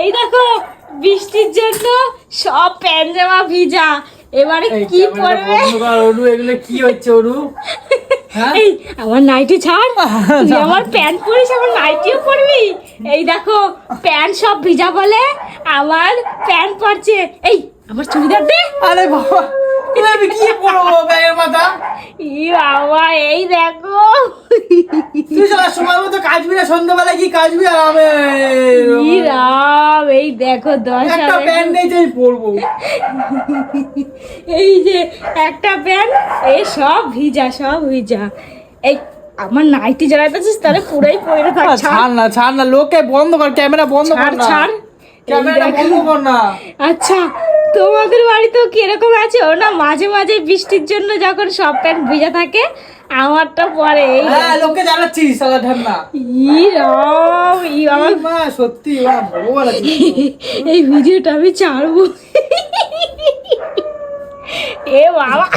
এই দেখো বৃষ্টির জন্য সব প্যান্ট জামা ভিজা, এবারে কি পরবে? এগুলো কি হচ্ছে অনু? এই আমার নাইটি ছাড়, তুই আমার প্যান্ট পরিস, আমার নাইটিও পরবি। এই দেখো প্যান্ট সব ভিজা বলে আমার প্যান্ট পরছে। এই আমার চুড়িদার দে। আরে বাবা আমি কি পরবো গায়ের মাথা? ই বাবা এই দেখো, তুই সারা সময় মতো কাজবি না, সন্ধ্যাবেলা কি কাজবি? আর আমি ই রাম, এই দেখো 10 একটা প্যান্ট নেই যে পরবো। এই যে একটা প্যান্ট, এই সব ভিজা সব ভিজা। এই আমার নাইটি জ্বালাতেছিস তাহলে পুরাই পরে থাক। ছাড় না লোকে বন্ধ কর, ক্যামেরা বন্ধ কর না, ছাড় ক্যামেরা বন্ধ কর না। আচ্ছা তোমাদের বাড়িতেও কিরকম আছে ও না, মাঝে মাঝে বৃষ্টির জন্য যখন সব প্যান্ট ভিজা থাকে আমারটা পরে। হ্যাঁ লোকে জ্বালাচ্ছিস সালা ঢান্না। ই রাম, ই আমার মা সত্যি ভগবান এই ভিডিওটা আমি ছাড়বো। এ বাবা।